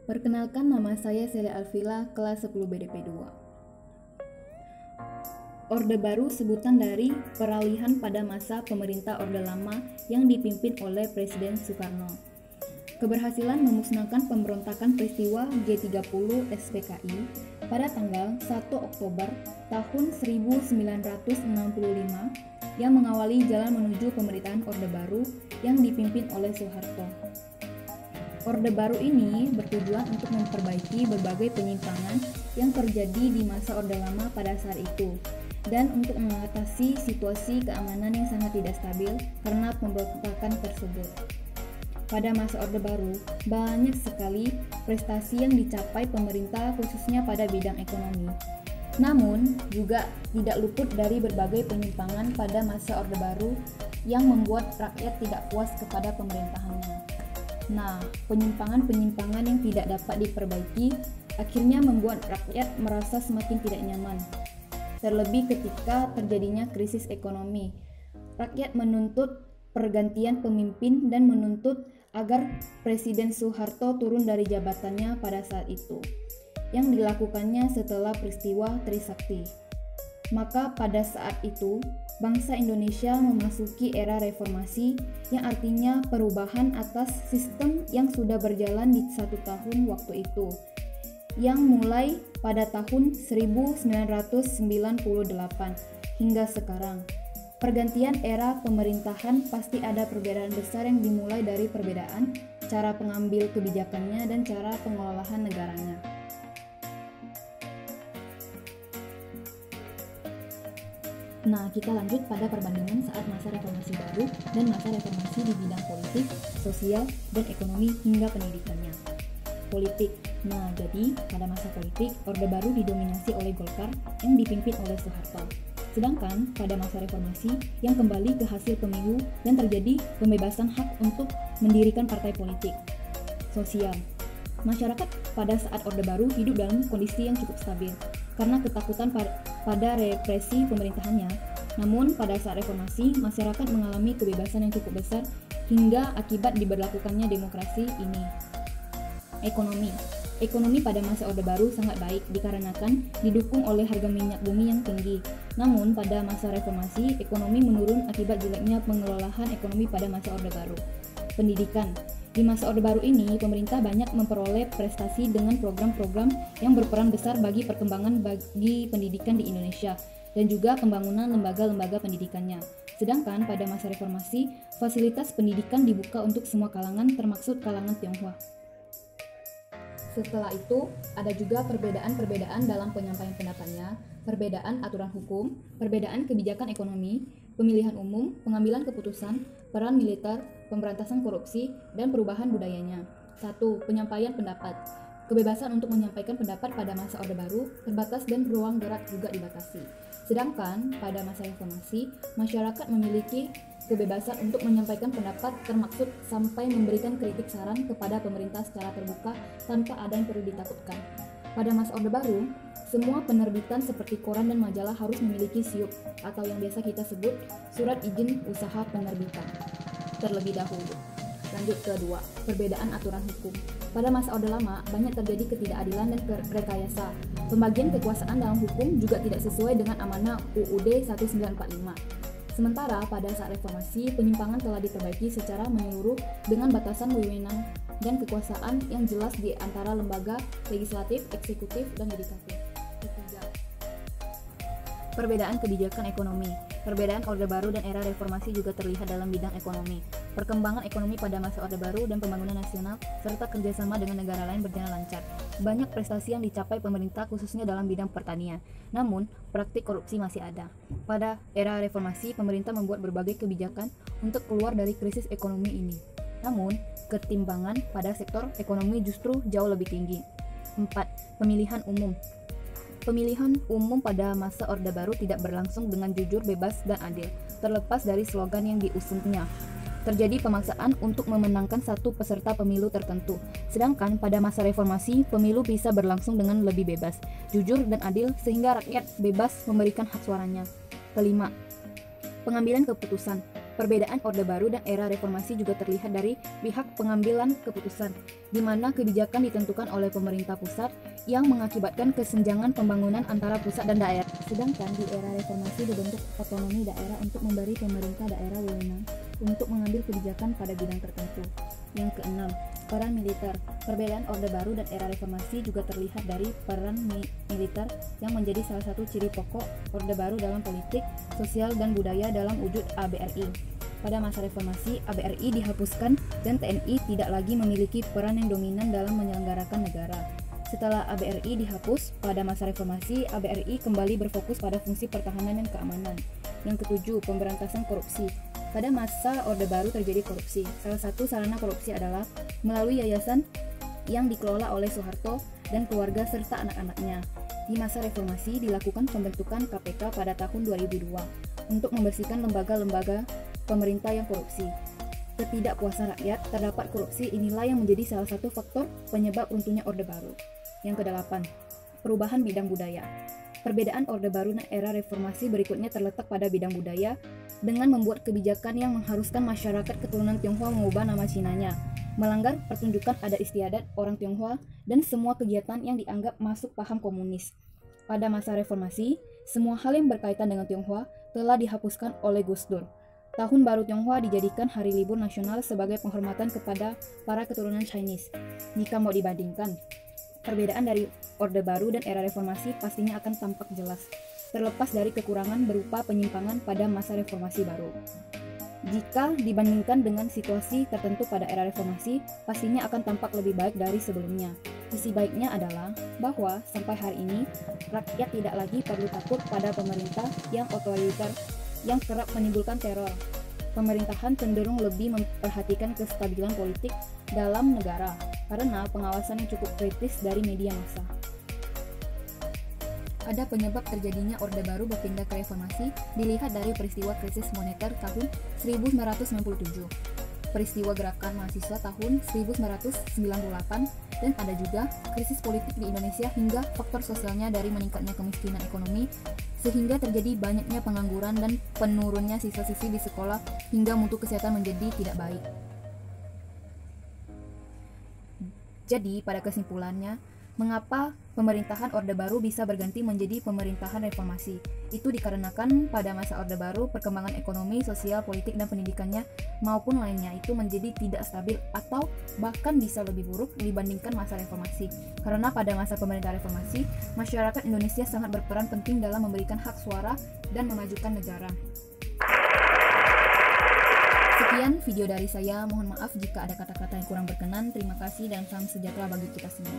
Perkenalkan, nama saya Celia Alfila, kelas 10 BDP 2. Orde Baru sebutan dari peralihan pada masa pemerintah Orde Lama yang dipimpin oleh Presiden Soekarno. Keberhasilan memusnahkan pemberontakan peristiwa G30 SPKI pada tanggal 1 Oktober tahun 1965 yang mengawali jalan menuju pemerintahan Orde Baru yang dipimpin oleh Soeharto. Orde Baru ini bertujuan untuk memperbaiki berbagai penyimpangan yang terjadi di masa Orde Lama pada saat itu dan untuk mengatasi situasi keamanan yang sangat tidak stabil karena pemberontakan tersebut. Pada masa Orde Baru, banyak sekali prestasi yang dicapai pemerintah khususnya pada bidang ekonomi. Namun, juga tidak luput dari berbagai penyimpangan pada masa Orde Baru yang membuat rakyat tidak puas kepada pemerintahannya. Nah, penyimpangan-penyimpangan yang tidak dapat diperbaiki akhirnya membuat rakyat merasa semakin tidak nyaman. Terlebih ketika terjadinya krisis ekonomi, rakyat menuntut pergantian pemimpin dan menuntut agar Presiden Soeharto turun dari jabatannya pada saat itu, yang dilakukannya setelah peristiwa Trisakti. Maka pada saat itu, bangsa Indonesia memasuki era reformasi yang artinya perubahan atas sistem yang sudah berjalan di 1 tahun waktu itu, yang mulai pada tahun 1998 hingga sekarang. Pergantian era pemerintahan pasti ada perbedaan besar yang dimulai dari perbedaan cara pengambil kebijakannya dan cara pengelolaan negaranya. Nah, kita lanjut pada perbandingan saat masa reformasi baru dan masa reformasi di bidang politik, sosial, dan ekonomi hingga pendidikannya. Politik. Nah, jadi pada masa politik, Orde Baru didominasi oleh Golkar yang dipimpin oleh Soeharto. Sedangkan pada masa reformasi yang kembali ke hasil pemilu dan terjadi pembebasan hak untuk mendirikan partai politik. Sosial. Masyarakat pada saat Orde Baru hidup dalam kondisi yang cukup stabil karena ketakutan pada represi pemerintahannya. Namun pada saat reformasi, masyarakat mengalami kebebasan yang cukup besar hingga akibat diberlakukannya demokrasi ini. Ekonomi. Ekonomi pada masa Orde Baru sangat baik dikarenakan didukung oleh harga minyak bumi yang tinggi. Namun pada masa reformasi, ekonomi menurun akibat jeleknya pengelolaan ekonomi pada masa Orde Baru. Pendidikan. Di masa Orde Baru ini, pemerintah banyak memperoleh prestasi dengan program-program yang berperan besar bagi perkembangan bagi pendidikan di Indonesia dan juga pembangunan lembaga-lembaga pendidikannya. Sedangkan pada masa reformasi, fasilitas pendidikan dibuka untuk semua kalangan termasuk kalangan Tionghoa. Setelah itu, ada juga perbedaan-perbedaan dalam penyampaian pendapatnya, perbedaan aturan hukum, perbedaan kebijakan ekonomi, pemilihan umum, pengambilan keputusan, peran militer, pemberantasan korupsi, dan perubahan budayanya. 1. Penyampaian pendapat. Kebebasan untuk menyampaikan pendapat pada masa Orde Baru terbatas dan ruang gerak juga dibatasi. Sedangkan pada masa reformasi, masyarakat memiliki kebebasan untuk menyampaikan pendapat termasuk sampai memberikan kritik saran kepada pemerintah secara terbuka tanpa ada yang perlu ditakutkan. Pada masa Orde Baru, semua penerbitan seperti koran dan majalah harus memiliki SIUP atau yang biasa kita sebut Surat Izin Usaha Penerbitan terlebih dahulu. Lanjut ke 2, perbedaan aturan hukum. Pada masa Orde Lama, banyak terjadi ketidakadilan dan rekayasa. Pembagian kekuasaan dalam hukum juga tidak sesuai dengan amanah UUD 1945. Sementara pada saat reformasi, penyimpangan telah diperbaiki secara menyeluruh dengan batasan wewenang dan kekuasaan yang jelas di antara lembaga legislatif, eksekutif, dan yudikatif. Ketiga, perbedaan kebijakan ekonomi. Perbedaan Orde Baru dan era reformasi juga terlihat dalam bidang ekonomi. Perkembangan ekonomi pada masa Orde Baru dan pembangunan nasional serta kerjasama dengan negara lain berjalan lancar. Banyak prestasi yang dicapai pemerintah khususnya dalam bidang pertanian. Namun, praktik korupsi masih ada. Pada era reformasi, pemerintah membuat berbagai kebijakan untuk keluar dari krisis ekonomi ini. Namun, ketimbangan pada sektor ekonomi justru jauh lebih tinggi. 4. Pemilihan umum. Pemilihan umum pada masa Orde Baru tidak berlangsung dengan jujur, bebas, dan adil, terlepas dari slogan yang diusungnya. Terjadi pemaksaan untuk memenangkan satu peserta pemilu tertentu. Sedangkan pada masa reformasi, pemilu bisa berlangsung dengan lebih bebas, jujur, dan adil sehingga rakyat bebas memberikan hak suaranya. Kelima, pengambilan keputusan. Perbedaan Orde Baru dan era reformasi juga terlihat dari pihak pengambilan keputusan, di mana kebijakan ditentukan oleh pemerintah pusat yang mengakibatkan kesenjangan pembangunan antara pusat dan daerah. Sedangkan di era reformasi dibentuk otonomi daerah untuk memberi pemerintah daerah wewenang untuk mengambil kebijakan pada bidang tertentu. Yang keenam, peran militer. Perbedaan Orde Baru dan era reformasi juga terlihat dari peran militer yang menjadi salah satu ciri pokok Orde Baru dalam politik, sosial, dan budaya dalam wujud ABRI. Pada masa reformasi, ABRI dihapuskan dan TNI tidak lagi memiliki peran yang dominan dalam menyelenggarakan negara. Setelah ABRI dihapus, pada masa reformasi, ABRI kembali berfokus pada fungsi pertahanan dan keamanan. Yang ketujuh, pemberantasan korupsi. Pada masa Orde Baru terjadi korupsi. Salah satu sarana korupsi adalah melalui yayasan yang dikelola oleh Soeharto dan keluarga serta anak-anaknya. Di masa reformasi dilakukan pembentukan KPK pada tahun 2002 untuk membersihkan lembaga-lembaga pemerintah yang korupsi. Ketidakpuasan rakyat terdapat korupsi inilah yang menjadi salah satu faktor penyebab runtuhnya Orde Baru. Yang kedelapan, perubahan bidang budaya. Perbedaan Orde Baru dan era reformasi berikutnya terletak pada bidang budaya dengan membuat kebijakan yang mengharuskan masyarakat keturunan Tionghoa mengubah nama Cinanya, melanggar pertunjukan adat istiadat orang Tionghoa, dan semua kegiatan yang dianggap masuk paham komunis. Pada masa reformasi, semua hal yang berkaitan dengan Tionghoa telah dihapuskan oleh Gus Dur. Tahun Baru Tionghoa dijadikan hari libur nasional sebagai penghormatan kepada para keturunan Chinese. Jika mau dibandingkan, perbedaan dari Orde Baru dan era reformasi pastinya akan tampak jelas, terlepas dari kekurangan berupa penyimpangan pada masa reformasi baru. Jika dibandingkan dengan situasi tertentu pada era reformasi, pastinya akan tampak lebih baik dari sebelumnya. Sisi baiknya adalah bahwa sampai hari ini, rakyat tidak lagi perlu takut pada pemerintah yang otoriter yang kerap menimbulkan teror. Pemerintahan cenderung lebih memperhatikan kestabilan politik dalam negara karena pengawasan yang cukup kritis dari media massa. Ada penyebab terjadinya Orde Baru berpindah ke reformasi dilihat dari peristiwa krisis moneter tahun 1997, peristiwa gerakan mahasiswa tahun 1998, dan ada juga krisis politik di Indonesia hingga faktor sosialnya dari meningkatnya kemiskinan ekonomi sehingga terjadi banyaknya pengangguran dan penurunnya siswa-siswi di sekolah hingga mutu kesehatan menjadi tidak baik. Jadi, pada kesimpulannya, mengapa pemerintahan Orde Baru bisa berganti menjadi pemerintahan reformasi? Itu dikarenakan pada masa Orde Baru, perkembangan ekonomi, sosial, politik, dan pendidikannya maupun lainnya itu menjadi tidak stabil atau bahkan bisa lebih buruk dibandingkan masa reformasi. Karena pada masa pemerintahan reformasi, masyarakat Indonesia sangat berperan penting dalam memberikan hak suara dan memajukan negara. Sekian video dari saya, mohon maaf jika ada kata-kata yang kurang berkenan. Terima kasih dan salam sejahtera bagi kita semua.